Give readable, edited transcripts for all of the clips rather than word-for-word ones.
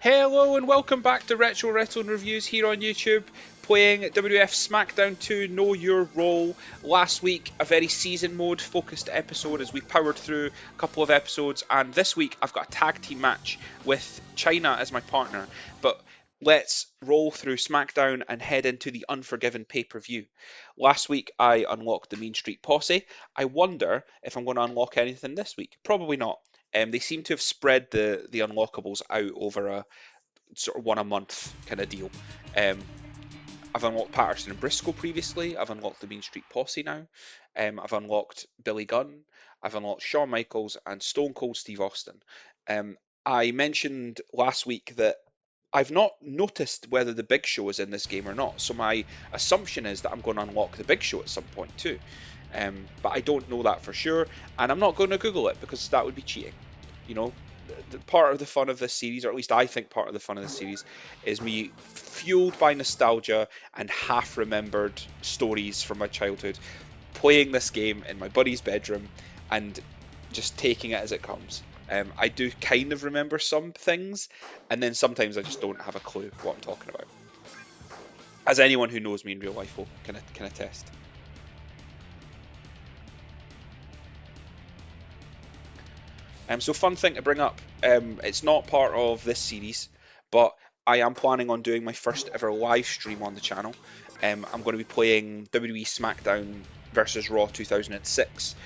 Hello and welcome back to Retro Wrestling Reviews here on YouTube, playing WWF Smackdown 2 Know Your Role. Last week, a very season mode focused episode as we powered through a couple of episodes, and this week I've got a tag team match with China as my partner. But let's roll through SmackDown and head into the Unforgiven pay-per-view. Last week I unlocked the Mean Street Posse. I wonder if I'm going to unlock anything this week. Probably not. They seem to have spread the unlockables out over a sort of one a month kind of deal. Um, I've unlocked Patterson and Briscoe previously. I've unlocked the Mean Street Posse now. I've unlocked Billy Gunn. I've unlocked Shawn Michaels and Stone Cold Steve Austin. Um, I mentioned last week that I've not noticed whether the Big Show is in this game or not. So my assumption is that I'm going to unlock the Big Show at some point too. But I don't know that for sure, and I'm not going to Google it because that would be cheating. You know, part of the fun of this series, or at least I think part of the fun of this series, is me fueled by nostalgia and half remembered stories from my childhood, playing this game in my buddy's bedroom and just taking it as it comes. I do kind of remember some things, and then sometimes I just don't have a clue what I'm talking about. As anyone who knows me in real life will can attest. So fun thing to bring up. It's not part of this series, but I am planning on doing my first ever live stream on the channel. I'm going to be playing WWE SmackDown versus Raw 2006.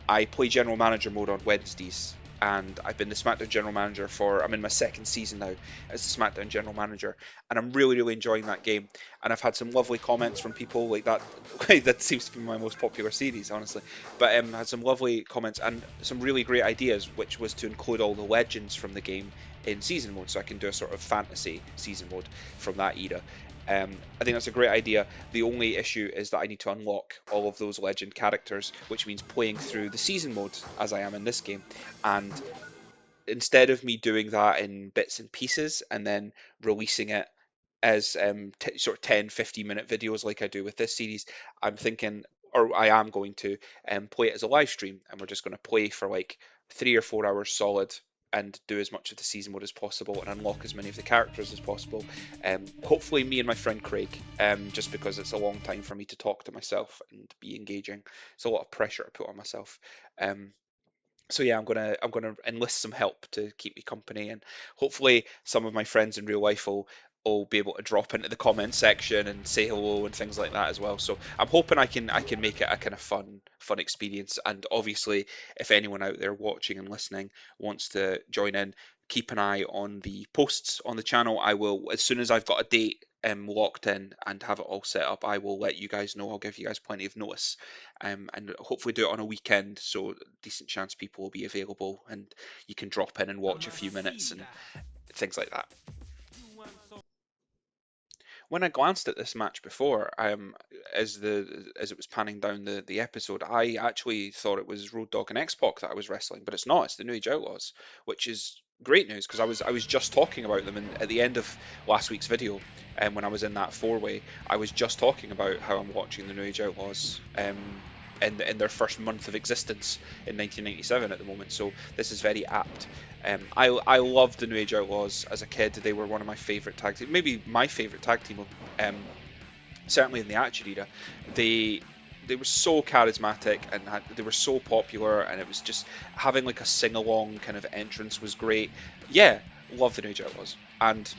I play General Manager mode on Wednesdays, and I've been the SmackDown General Manager I'm in my second season now as the SmackDown General Manager, and I'm really, really enjoying that game. And I've had some lovely comments from people like that. That seems to be my most popular series, honestly. But I had some lovely comments and some really great ideas, which was to include all the legends from the game in season mode, so I can do a sort of fantasy season mode from that era. I think that's a great idea. The only issue is that I need to unlock all of those legend characters, which means playing through the season mode as I am in this game. And instead of me doing that in bits and pieces and then releasing it as sort of 10-15 minute videos like I do with this series, I'm thinking, or I am going to play it as a live stream, and we're just going to play for like 3 or 4 hours solid and do as much of the season mode as possible and unlock as many of the characters as possible. Hopefully me and my friend Craig, just because it's a long time for me to talk to myself and be engaging. It's a lot of pressure to put on myself. So yeah, I'm gonna enlist some help to keep me company, and hopefully some of my friends in real life will be able to drop into the comment section and say hello and things like that as well. So I'm hoping I can make it a kind of fun experience. And obviously, if anyone out there watching and listening wants to join in, keep an eye on the posts on the channel. I will, as soon as I've got a date locked in and have it all set up, I will let you guys know. I'll give you guys plenty of notice, and hopefully do it on a weekend, so decent chance people will be available and you can drop in and watch a few minutes and things like that. When I glanced at this match before, as it was panning down the episode, I actually thought it was Road Dogg and X-Pac that I was wrestling, but it's not. It's the New Age Outlaws, which is great news because I was just talking about them at the end of last week's video, and when I was in that four-way, I was just talking about how I'm watching the New Age Outlaws. In their first month of existence in 1997 at the moment, so this is very apt. I loved the New Age Outlaws as a kid. They were one of my favourite tag team, maybe my favourite tag team, certainly in the Attitude Era. They were so charismatic and they were so popular, and it was just having like a sing-along kind of entrance was great. Yeah, love the New Age Outlaws. And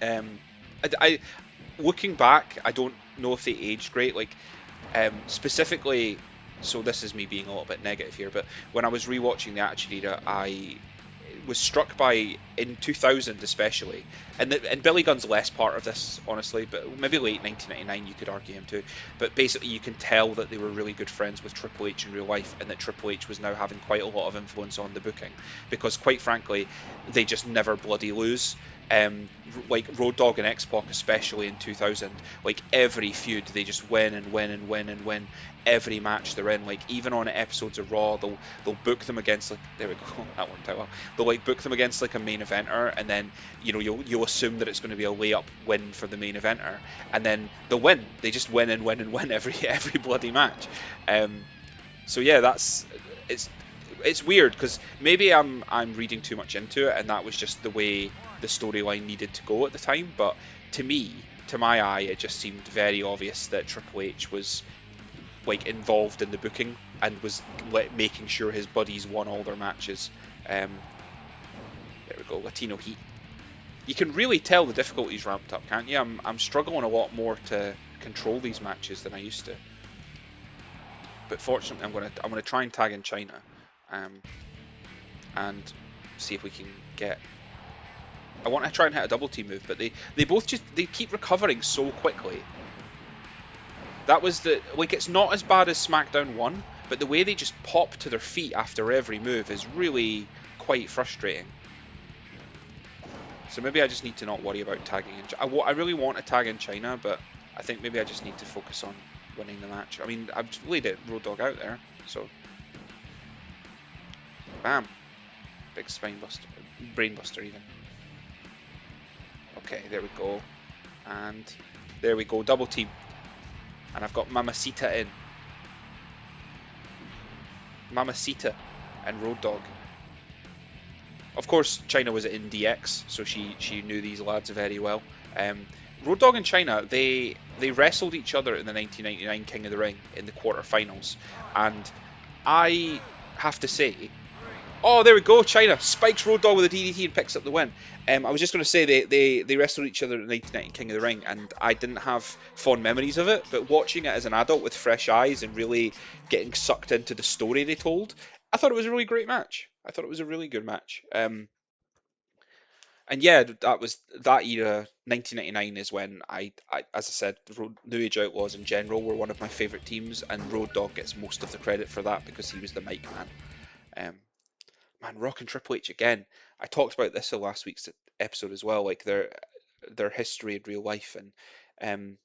I looking back, I don't know if they aged great. Like, specifically, so this is me being a little bit negative here, but when I was rewatching the Attitude Era, I was struck by, in 2000 especially, and Billy Gunn's less part of this, honestly, but maybe late 1999 you could argue him too, but basically you can tell that they were really good friends with Triple H in real life, and that Triple H was now having quite a lot of influence on the booking, because quite frankly, they just never bloody lose. Like Road Dogg and X-Pac, especially in 2000, like every feud they just win and win and win and win every match they're in. Like even on episodes of Raw, they'll book them against, like, there we go, that worked out well. They'll like book them against like a main eventer, and then you'll assume that it's going to be a layup win for the main eventer, and then they'll win. They just win and win and win every bloody match. So yeah, it's it's weird because maybe I'm reading too much into it, and that was just the way the storyline needed to go at the time. But to me, to my eye, it just seemed very obvious that Triple H was like involved in the booking and was making sure his buddies won all their matches. There we go, Latino Heat. You can really tell the difficulty's ramped up, can't you? I'm struggling a lot more to control these matches than I used to. But fortunately, I'm gonna try and tag in China, and see if we can get. I want to try and hit a double team move, but they both they keep recovering so quickly. That was it's not as bad as SmackDown 1, but the way they just pop to their feet after every move is really quite frustrating. So maybe I just need to not worry about tagging in. I really want to tag in China, but I think maybe I just need to focus on winning the match. I mean, I've laid it Road Dogg out there, so bam, big spine buster, brain buster even. Okay, there we go, and there we go, double team, and I've got Mamacita in, Mamacita, and Road Dogg. Of course, China was in DX, so she knew these lads very well. Road Dogg and China, they wrestled each other in the 1999 King of the Ring in the quarterfinals, and I have to say, oh, there we go, China spikes Road Dogg with a DDT and picks up the win. I was just going to say they wrestled each other in the 1990 King of the Ring, and I didn't have fond memories of it, but watching it as an adult with fresh eyes and really getting sucked into the story they told, I thought it was a really great match. I thought it was a really good match. And yeah, that era, 1999 is when I as I said, the New Age Outlaws in general were one of my favourite teams, and Road Dogg gets most of the credit for that because he was the mic man. Man, Rock and Triple H again. I talked about this in last week's episode as well, like their history in real life, and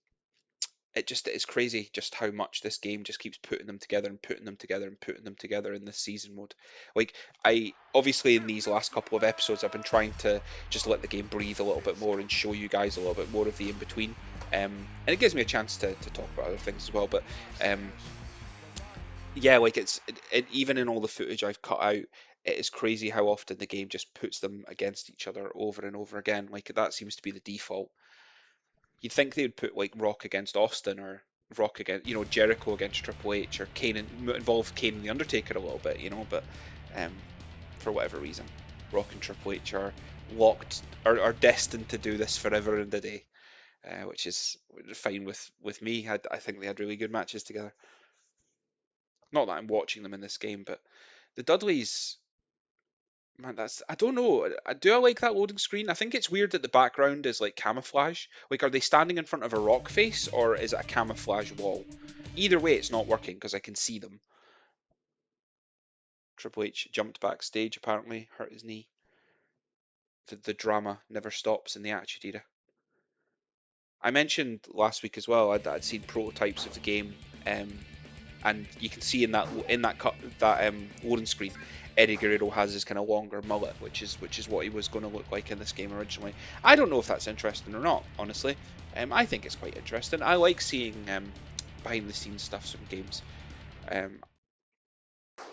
it is crazy just how much this game just keeps putting them together and putting them together and putting them together in this season mode. Like, I obviously in these last couple of episodes I've been trying to just let the game breathe a little bit more and show you guys a little bit more of the in-between, and it gives me a chance to talk about other things as well, but yeah, like even in all the footage I've cut out, it is crazy how often the game just puts them against each other over and over again. Like, that seems to be the default. You'd think they would put like Rock against Austin, or Rock against, Jericho against Triple H, or involve Kane and the Undertaker a little bit, but for whatever reason, Rock and Triple H are are destined to do this forever and a day, which is fine with me. I think they had really good matches together. Not that I'm watching them in this game, but the Dudleyz, man, I don't know. Do I like that loading screen? I think it's weird that the background is like camouflage. Like, are they standing in front of a rock face, or is it a camouflage wall? Either way, it's not working because I can see them. Triple H jumped backstage, apparently, hurt his knee. The drama never stops in the Attitude Era. I mentioned last week as well, I'd seen prototypes of the game, and you can see in that loading screen, Eddie Guerrero has his kind of longer mullet, which is what he was going to look like in this game originally. I don't know if that's interesting or not, honestly. I think it's quite interesting. I like seeing behind the scenes stuff from games.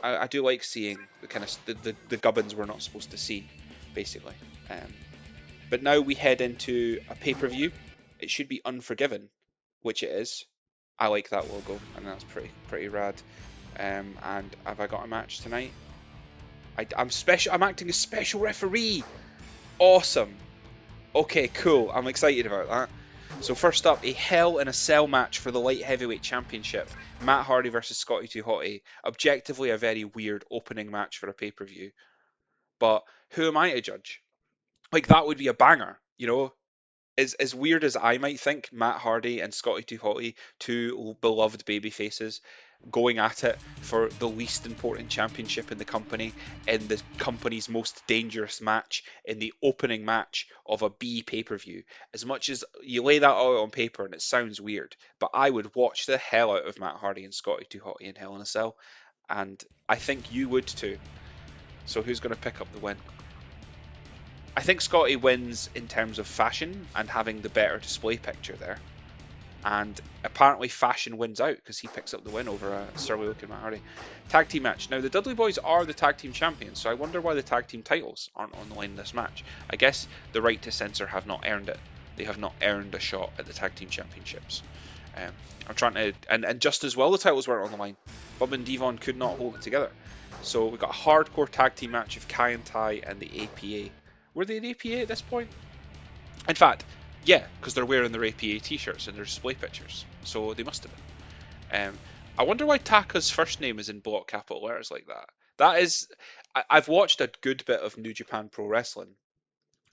I do like seeing the kind of the gubbins we're not supposed to see, basically. But now we head into a pay-per-view. It should be Unforgiven, which it is. I like that logo, and that's pretty rad. And have I got a match tonight? I'm special. I'm acting as special referee. Awesome. Okay, cool. I'm excited about that. So first up, a Hell in a Cell match for the Light Heavyweight Championship. Matt Hardy versus Scotty 2 Hotty. Objectively a very weird opening match for a pay-per-view. But who am I to judge? Like, that would be a banger, As weird as I might think, Matt Hardy and Scotty 2 Hotty, two beloved baby faces, going at it for the least important championship in the company, in the company's most dangerous match, in the opening match of a B pay-per-view. As much as you lay that out on paper and it sounds weird, but I would watch the hell out of Matt Hardy and Scotty 2 Hotty in Hell in a Cell, and I think you would too. So who's going to pick up the win? I think Scotty wins in terms of fashion and having the better display picture there. and apparently Fashion wins out because he picks up the win over Sterling Oak and Matt Hardy. Tag team match. Now the Dudley Boys are the tag team champions, so I wonder why the tag team titles aren't on the line in this match. I guess the right to censor have not earned it. They have not earned a shot at the tag team championships. I'm trying to, and just as well the titles weren't on the line. Bub and Devon could not hold it together. So we got a hardcore tag team match of Kai and Tai and the APA. Were they the APA at this point? In fact, yeah, because they're wearing their APA t-shirts and their display pictures. So they must have been. I wonder why Taka's first name is in block capital letters like that. That is, I've watched a good bit of New Japan Pro Wrestling,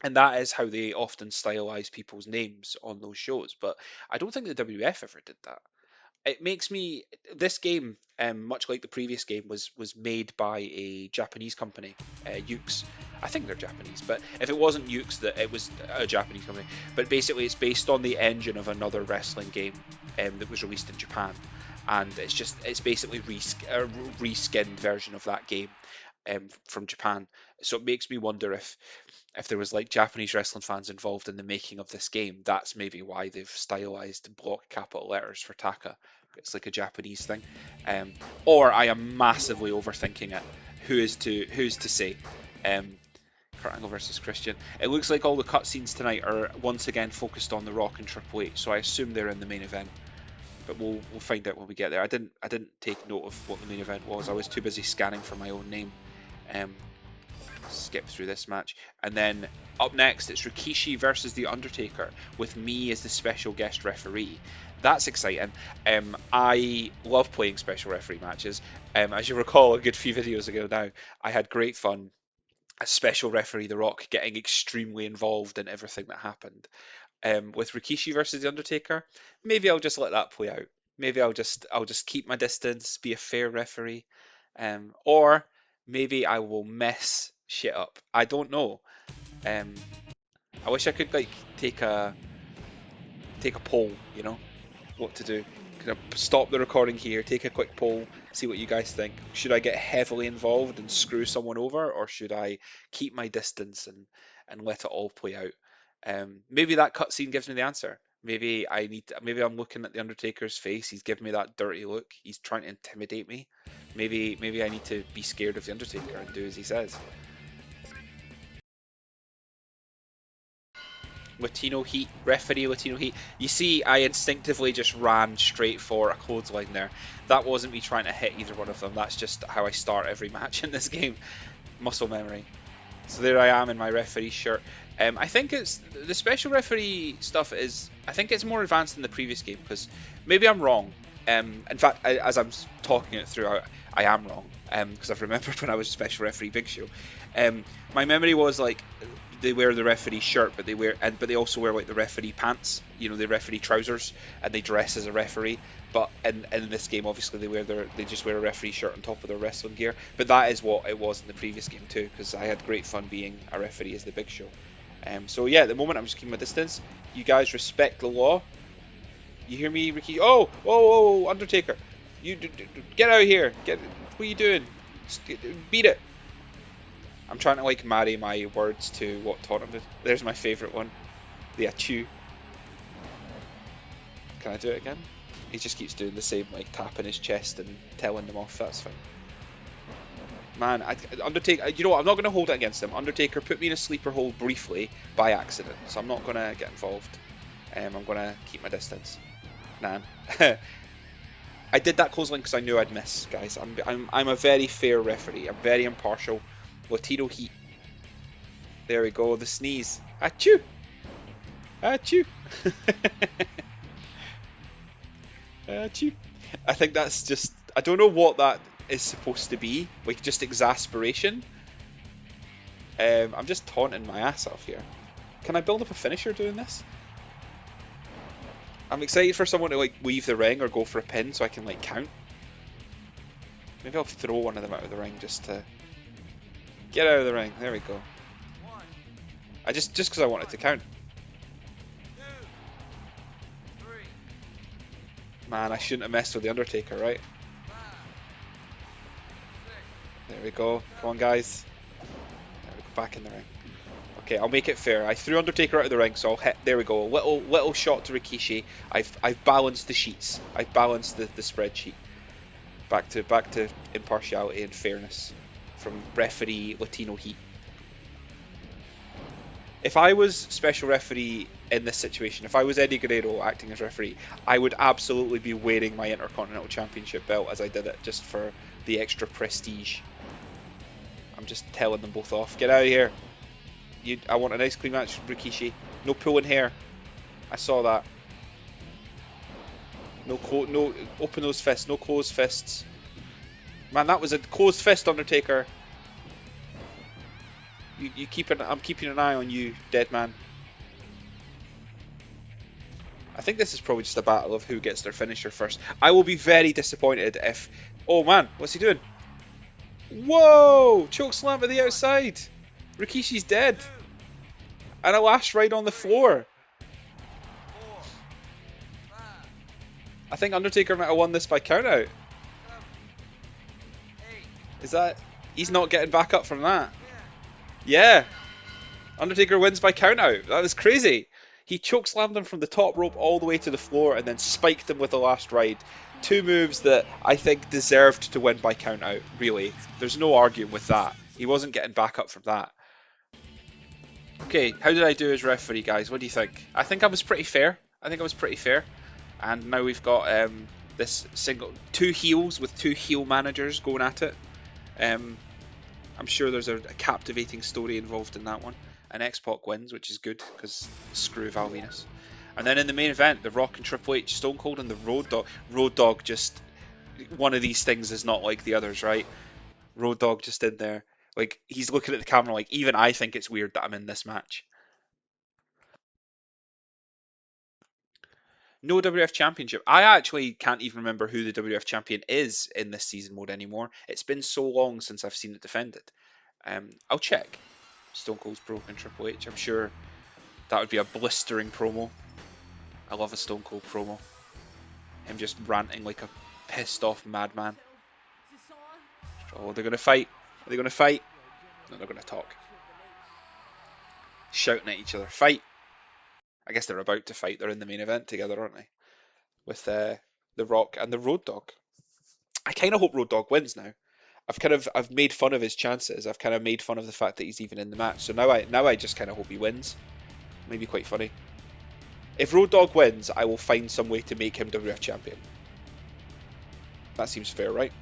and that is how they often stylize people's names on those shows. But I don't think the WF ever did that. It makes me, this game, much like the previous game, was made by a Japanese company, Ukes. I think they're Japanese, but if it wasn't Ukes, that it was a Japanese company. But basically, it's based on the engine of another wrestling game that was released in Japan, and it's basically a reskinned version of that game from Japan. So it makes me wonder if there was like Japanese wrestling fans involved in the making of this game, that's maybe why they've stylized block capital letters for Taka. It's like a Japanese thing. Or I am massively overthinking it. Who's to say? Kurt Angle versus Christian. It looks like all the cutscenes tonight are once again focused on The Rock and Triple H, so I assume they're in the main event. But we'll find out when we get there. I didn't take note of what the main event was. I was too busy scanning for my own name. Skip through this match, and then up next it's Rikishi versus the Undertaker with me as the special guest referee. That's exciting. I love playing special referee matches. As you recall, a good few videos ago now, I had great fun as special referee The Rock, getting extremely involved in everything that happened. With Rikishi versus the Undertaker, maybe I'll just let that play out. Maybe I'll just keep my distance, be a fair referee, or maybe I will mess shit up. I don't know. I wish I could like take a poll, what to do. Can I stop the recording here, take a quick poll, see what you guys think? Should I get heavily involved and screw someone over, or should I keep my distance and let it all play out? Maybe that cutscene gives me the answer. Maybe maybe I'm looking at the Undertaker's face. He's giving me that dirty look. He's trying to intimidate me. Maybe I need to be scared of the Undertaker and do as he says. Latino Heat, referee Latino Heat. You see, I instinctively just ran straight for a clothesline there. That wasn't me trying to hit either one of them. That's just how I start every match in this game. Muscle memory. So there I am in my referee shirt. I think it's the special referee stuff is. I think it's more advanced than the previous game, because maybe I'm wrong. In fact, as I'm talking it through, I am wrong, because I've remembered when I was special referee Big Show. My memory was like they wear the referee shirt, but they also wear like the referee pants, the referee trousers, and they dress as a referee. But in this game, obviously they just wear a referee shirt on top of their wrestling gear. But that is what it was in the previous game too, because I had great fun being a referee as the Big Show. So yeah, at the moment I'm just keeping my distance. You guys respect the law. You hear me, Ricky? Oh, Undertaker! Get out of here! What are you doing? Beat it! I'm trying to like marry my words to what Tottenham did. There's my favourite one, the achoo. Can I do it again? He just keeps doing the same, like tapping his chest and telling them off. That's fine. Man, Undertaker. You know what? I'm not going to hold it against him. Undertaker put me in a sleeper hold briefly by accident, so I'm not going to get involved. I'm going to keep my distance. Nah. I did that clothesline because I knew I'd miss, guys. I'm a very fair referee. I'm very impartial. Latino Heat. There we go. The sneeze. Achoo! Achoo! Achoo! I think that's just. I don't know what that is supposed to be. Like just exasperation. I'm just taunting my ass off here. Can I build up a finisher doing this? I'm excited for someone to like leave the ring or go for a pin so I can like count. Maybe I'll throw one of them out of the ring just to get out of the ring. There we go. I just because I wanted to count. Man, I shouldn't have messed with the Undertaker, right? There we go. Come on, guys. There we go. Back in the ring. Okay, I'll make it fair. I threw Undertaker out of the ring, so I'll hit. There we go. Little shot to Rikishi. I've balanced the sheets. I've balanced the spreadsheet. Back to impartiality and fairness from referee Latino Heat. If I was special referee in this situation, if I was Eddie Guerrero acting as referee, I would absolutely be wearing my Intercontinental Championship belt as I did it, just for the extra prestige. I'm just telling them both off. Get out of here. I want a nice clean match, Rikishi. No pulling hair. I saw that. No, open those fists. No closed fists. Man, that was a closed fist, Undertaker. I'm keeping an eye on you, dead man. I think this is probably just a battle of who gets their finisher first. I will be very disappointed if... Oh man, what's he doing? Whoa! Chokeslam to the outside. Rikishi's dead. And a last ride on the floor. I think Undertaker might have won this by countout. Is that... He's not getting back up from that. Yeah. Undertaker wins by countout. That was crazy. He chokeslammed him from the top rope all the way to the floor and then spiked him with the last ride. Two moves that I think deserved to win by countout, really. There's no arguing with that. He wasn't getting back up from that. Okay, how did I do as referee, guys? What do you think? I think I was pretty fair. And now we've got this two heels with two heel managers going at it. I'm sure there's a captivating story involved in that one. And X-Pac wins, which is good, because screw Val Venus. And then in the main event, The Rock and Triple H, Stone Cold and the Road Dogg. Road Dogg just... One of these things is not like the others, right? Road Dogg just in there. Like, he's looking at the camera like, even I think it's weird that I'm in this match. No WWF Championship. I actually can't even remember who the WWF Champion is in this season mode anymore. It's been so long since I've seen it defended. I'll check. Stone Cold's broken Triple H. I'm sure that would be a blistering promo. I love a Stone Cold promo. Him just ranting like a pissed off madman. Oh, they're going to fight. Are they going to fight? No, they're going to talk. Shouting at each other. Fight. I guess they're about to fight. They're in the main event together, aren't they? With The Rock and the Road Dogg. I kind of hope Road Dogg wins now. I've made fun of his chances. I've kind of made fun of the fact that he's even in the match. So now I just kind of hope he wins. Maybe quite funny. If Road Dogg wins, I will find some way to make him WWF champion. That seems fair, right?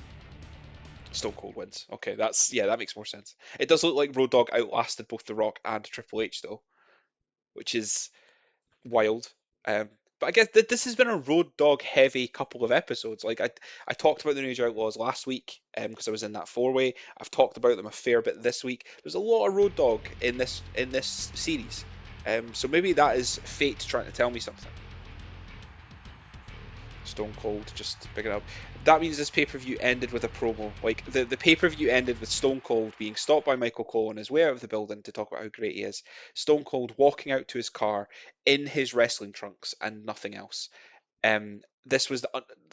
Stone Cold wins. Okay, that makes more sense. It does look like Road Dogg outlasted both The Rock and Triple H though, which is wild. But I guess this has been a Road Dogg heavy couple of episodes. Like I talked about the New Age Outlaws last week because I was in that 4-way. I've talked about them a fair bit this week. There's a lot of Road Dogg in this series. So maybe that is fate trying to tell me something. Stone Cold just picking up. That means this pay-per-view ended with a promo. Like the pay-per-view ended with Stone Cold being stopped by Michael Cole on his way out of the building to talk about how great he is. Stone Cold walking out to his car in his wrestling trunks and nothing else. This was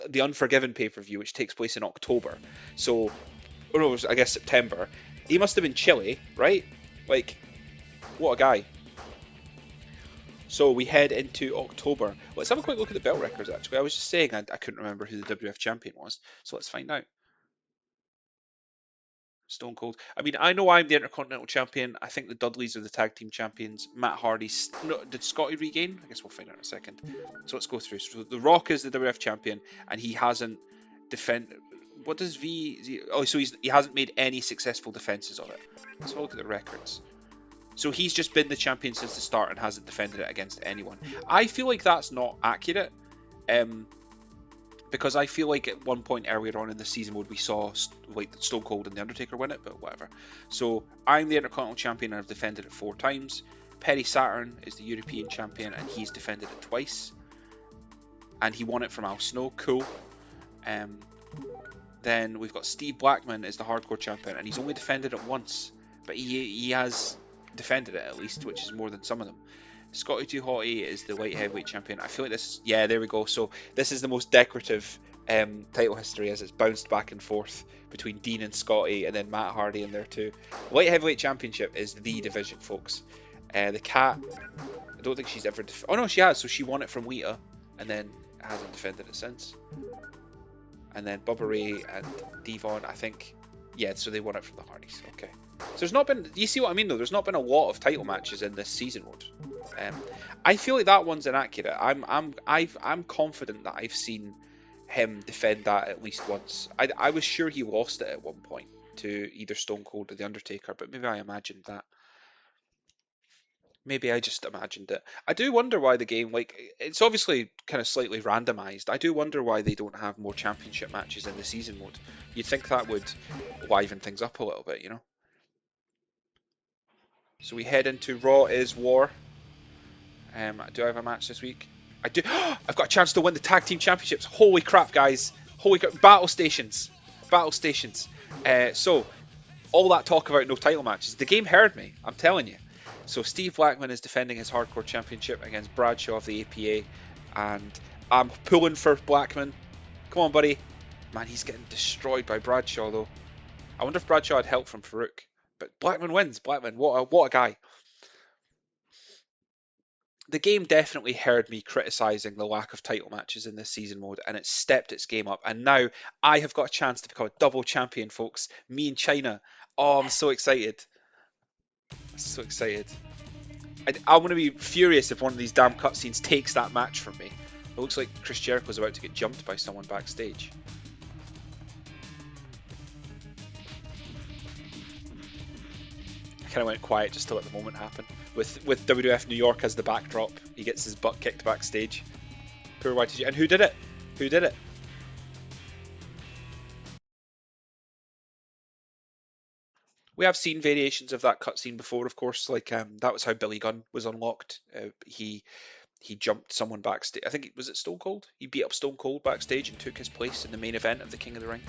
the Unforgiven pay-per-view, which takes place in October. So, or no, I guess September. He must have been chilly, right? Like, what a guy. So we head into October. Let's have a quick look at the belt records, actually. I was just saying I couldn't remember who the WWF champion was, so let's find out. Stone Cold. I mean, I know I'm the Intercontinental Champion. I think the Dudleyz are the Tag Team Champions. Matt Hardy... No, did Scotty regain? I guess we'll find out in a second. So let's go through. So The Rock is the WWF Champion, and he hasn't defended... What does V... Oh, so he hasn't made any successful defenses of it. Let's have a look at the records. So he's just been the champion since the start and hasn't defended it against anyone. I feel like that's not accurate. Because I feel like at one point earlier on in the season mode we saw like Stone Cold and The Undertaker win it, but whatever. So I'm the Intercontinental Champion and I've defended it 4 times. Perry Saturn is the European Champion and he's defended it twice. And he won it from Al Snow. Cool. Then we've got Steve Blackman as the Hardcore Champion and he's only defended it once. But he has... defended it at least, which is more than some of them. Scotty 2 Hotty is the light heavyweight champion. I feel like this, yeah, there we go. So this is the most decorative title history as it's bounced back and forth between Dean and Scotty, and then Matt Hardy in there too. Light heavyweight championship is the division, folks. The cat, I don't think she's ever. Oh no, she has. So she won it from Lita, and then hasn't defended it since. And then Bubba Ray and Devon, I think. Yeah, so they won it from the Hardys. Okay. So there's not been. You see what I mean though? There's not been a lot of title matches in this season mode. I feel like that one's inaccurate. I'm confident that I've seen him defend that at least once. I was sure he lost it at one point to either Stone Cold or the Undertaker, but maybe I imagined that. Maybe I just imagined it. I do wonder why the game, like, it's obviously kind of slightly randomized. I do wonder why they don't have more championship matches in the season mode. You'd think that would liven things up a little bit, you know? So we head into Raw is War. Do I have a match this week? I do. I've got a chance to win the tag team championships. Holy crap, guys! Holy crap! Battle stations, battle stations. So all that talk about no title matches, the game heard me. I'm telling you. So Steve Blackman is defending his hardcore championship against Bradshaw of the APA, and I'm pulling for Blackman. Come on, buddy. Man, he's getting destroyed by Bradshaw though. I wonder if Bradshaw had help from Farouk, but Blackman wins. Blackman, what a guy. The game definitely heard me criticising the lack of title matches in this season mode, and it stepped its game up. And now I have got a chance to become a double champion, folks. Me and China. Oh, I'm so excited. So excited. I'm going to be furious if one of these damn cutscenes takes that match from me. It looks like Chris Jericho's about to get jumped by someone backstage. I kind of went quiet just to let the moment happen. With WWF New York as the backdrop, he gets his butt kicked backstage. Poor YTG. And who did it? Who did it? We have seen variations of that cutscene before, of course. Like that was how Billy Gunn was unlocked. He jumped someone backstage. I think was it Stone Cold. He beat up Stone Cold backstage and took his place in the main event of the King of the Ring.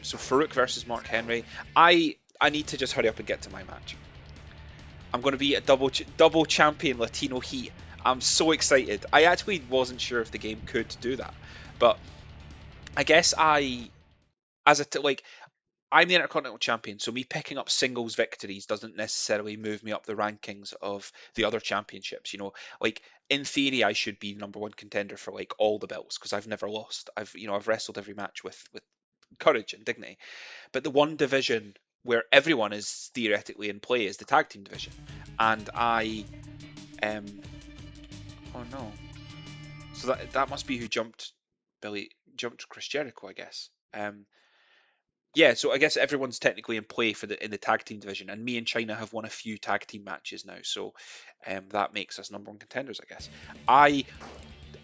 So Farouk versus Mark Henry. I need to just hurry up and get to my match. I'm going to be a double champion Latino Heat. I'm so excited. I actually wasn't sure if the game could do that, but I guess I'm the Intercontinental Champion, so me picking up singles victories doesn't necessarily move me up the rankings of the other championships. You know, like in theory, I should be number one contender for like all the belts because I've never lost. I've wrestled every match with courage and dignity. But the one division where everyone is theoretically in play is the tag team division, and oh no, so that must be who jumped Chris Jericho, I guess. Yeah, so I guess everyone's technically in play in the tag team division, and me and China have won a few tag team matches now, so that makes us number one contenders, I guess.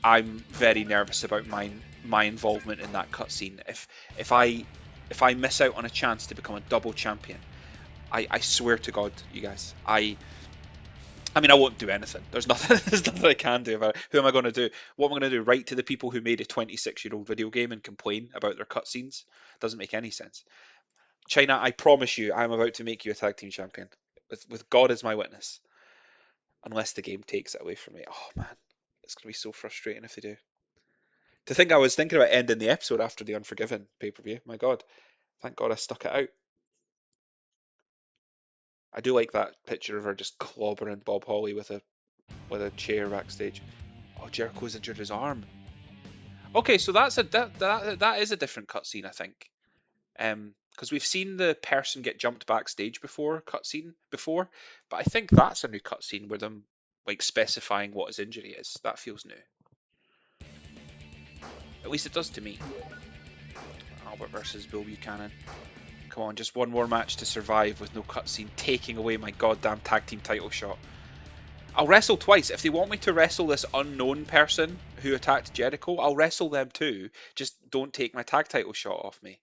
I'm very nervous about my involvement in that cutscene. If I miss out on a chance to become a double champion, I swear to God, you guys, I mean, I won't do anything. There's nothing I can do about it. Who am I going to do? What am I going to do? Write to the people who made a 26-year-old video game and complain about their cutscenes? Doesn't make any sense. China, I promise you, I'm about to make you a tag team champion. With God as my witness. Unless the game takes it away from me. Oh man, it's going to be so frustrating if they do. To think I was thinking about ending the episode after the Unforgiven pay-per-view. My God. Thank God I stuck it out. I do like that picture of her just clobbering Bob Holly with a chair backstage. Oh, Jericho's injured his arm. Okay, so that is a different cutscene, I think. Because we've seen the person get jumped backstage cutscene before, but I think that's a new cutscene with them like specifying what his injury is. That feels new. At least it does to me. Albert versus Bill Buchanan. Come on, just one more match to survive with no cutscene taking away my goddamn tag team title shot. I'll wrestle twice. If they want me to wrestle this unknown person who attacked Jericho, I'll wrestle them too. Just don't take my tag title shot off me.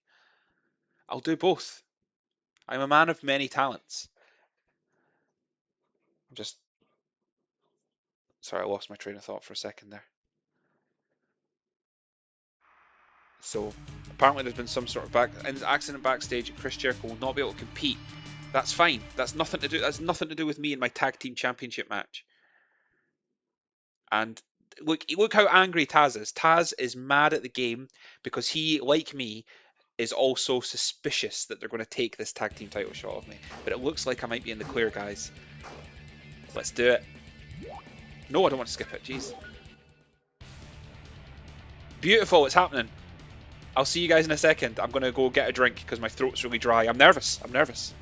I'll do both. I'm a man of many talents. I'm just... Sorry, I lost my train of thought for a second there. So, apparently there's been some sort of accident backstage. Chris Jericho will not be able to compete. That's fine. That's nothing to do with me and my tag team championship match. And look how angry Taz is. Taz is mad at the game because he, like me, is also suspicious that they're going to take this tag team title shot of me. But it looks like I might be in the clear, guys. Let's do it. No, I don't want to skip it. Jeez. Beautiful. It's happening. I'll see you guys in a second. I'm going to go get a drink because my throat's really dry. I'm nervous. I'm nervous.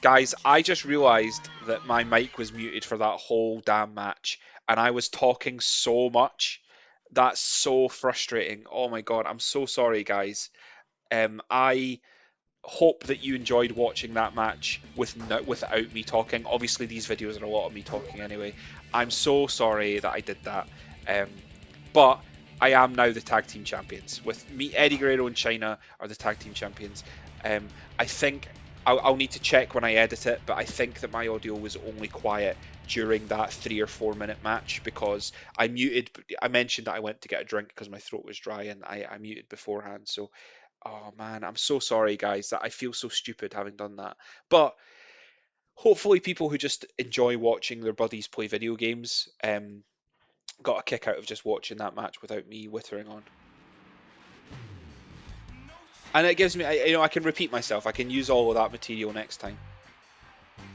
Guys, I just realised that my mic was muted for that whole damn match, and I was talking so much. That's so frustrating. Oh my god, I'm so sorry, guys. I hope that you enjoyed watching that match without me talking. Obviously, these videos are a lot of me talking anyway. I'm so sorry that I did that. Um, but I am now the tag team champions. With me, Eddie Guerrero and China are the tag team champions. I think I'll need to check when I edit it, but I think that my audio was only quiet during that 3 or 4 minute match because I muted. I mentioned that I went to get a drink because my throat was dry and I muted beforehand. So, oh man, I'm so sorry, guys, that I feel so stupid having done that. But hopefully, people who just enjoy watching their buddies play video games got a kick out of just watching that match without me whittering on. And it gives me, I can repeat myself. I can use all of that material next time.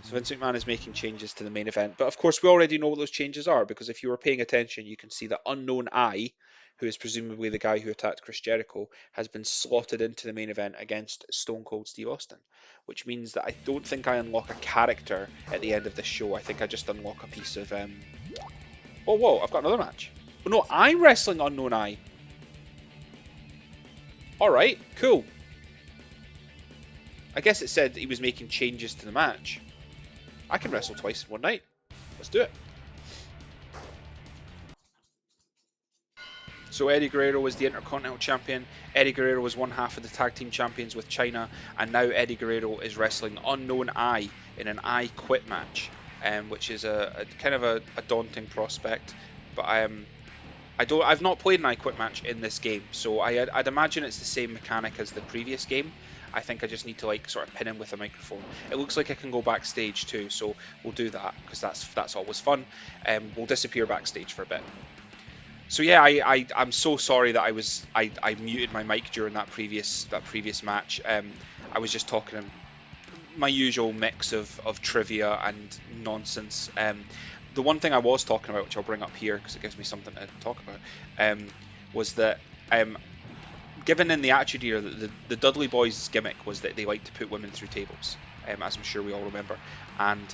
So Vince McMahon is making changes to the main event, but of course we already know what those changes are because if you were paying attention, you can see that Unknown I, who is presumably the guy who attacked Chris Jericho, has been slotted into the main event against Stone Cold Steve Austin, which means that I don't think I unlock a character at the end of this show. I think I just unlock a piece of. Oh whoa! I've got another match. Oh, no, I'm wrestling Unknown I. All right, cool. I guess it said he was making changes to the match. I can wrestle twice in one night. Let's do it. So Eddie Guerrero was the Intercontinental Champion. Eddie Guerrero was one half of the Tag Team Champions with China, and now Eddie Guerrero is wrestling Unknown I in an I Quit match, which is a kind of a daunting prospect. But I've not played an I Quit match in this game, so I'd imagine it's the same mechanic as the previous game. I think I just need to like sort of pin him with a microphone. It looks like I can go backstage too, so we'll do that because that's always fun. We'll disappear backstage for a bit. So yeah, I'm so sorry that I muted my mic during that previous match. I was just talking my usual mix of trivia and nonsense. The one thing I was talking about, which I'll bring up here because it gives me something to talk about, was that given in the Attitude Era, the Dudley Boys' gimmick was that they like to put women through tables, as I'm sure we all remember. And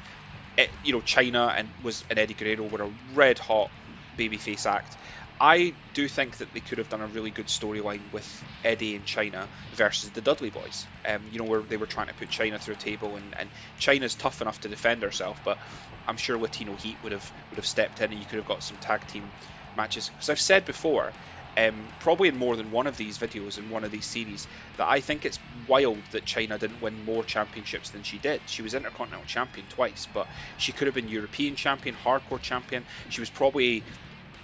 China and Eddie Guerrero were a red hot babyface act. I do think that they could have done a really good storyline with Eddie and China versus the Dudley Boys. Where they were trying to put China through a table, and China's tough enough to defend herself, but I'm sure Latino Heat would have stepped in, and you could have got some tag team matches. Because I've said before, probably in more than one of these videos in one of these series, that I think it's wild that China didn't win more championships than she did. She was Intercontinental Champion twice, but she could have been European Champion, Hardcore Champion. She was probably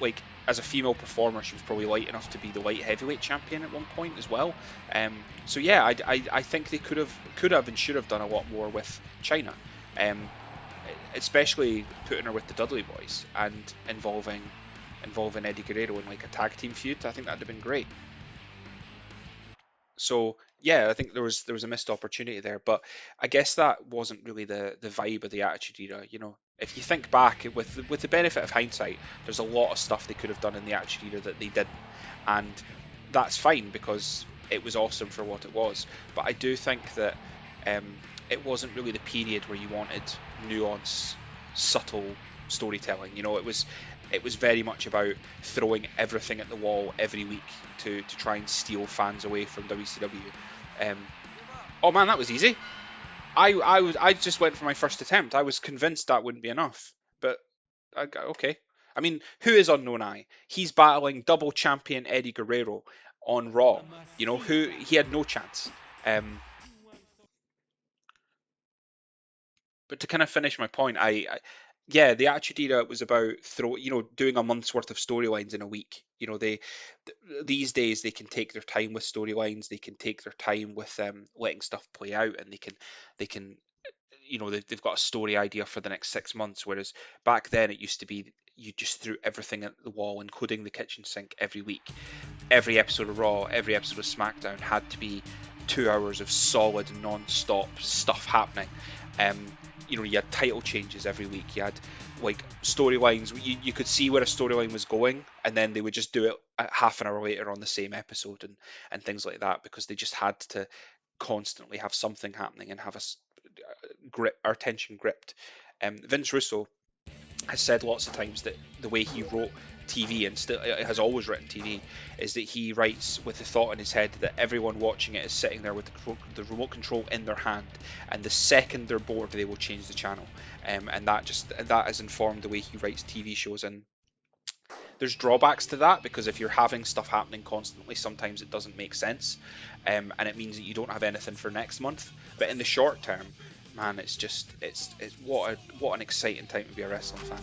like, as a female performer, she was probably light enough to be the light heavyweight champion at one point as well. So yeah, I think they could have and should have done a lot more with China, especially putting her with the Dudley Boys and involving Eddie Guerrero in like a tag team feud. I think that'd have been great. So yeah, I think there was a missed opportunity there, but I guess that wasn't really the vibe of the Attitude Era. If you think back with the benefit of hindsight, there's a lot of stuff they could have done in the Attitude Era that they didn't, and that's fine because it was awesome for what it was. But I do think that it wasn't really the period where you wanted nuance, subtle storytelling. It was very much about throwing everything at the wall every week to try and steal fans away from WCW. Oh man, that was easy. I just went for my first attempt. I was convinced that wouldn't be enough, but okay. I mean, who is Unknown I? He's battling double champion Eddie Guerrero on Raw. Who he had no chance. But to kind of finish my point, yeah, the Attitude Era was about doing a month's worth of storylines in a week. These days they can take their time with storylines, they can take their time with letting stuff play out, and they can they've got a story idea for the next 6 months. Whereas back then it used to be you just threw everything at the wall, including the kitchen sink every week. Every episode of Raw, every episode of SmackDown had to be 2 hours of solid non-stop stuff happening. You had title changes every week. You had like storylines. You could see where a storyline was going, and then they would just do it half an hour later on the same episode and things like that because they just had to constantly have something happening and have our attention gripped. Vince Russo has said lots of times that the way he wrote TV, and still has always written TV, is that he writes with the thought in his head that everyone watching it is sitting there with the remote control in their hand, and the second they're bored, they will change the channel. And that has informed the way he writes TV shows. And there's drawbacks to that, because if you're having stuff happening constantly, sometimes it doesn't make sense, and it means that you don't have anything for next month. But in the short term, man, it's what an exciting time to be a wrestling fan.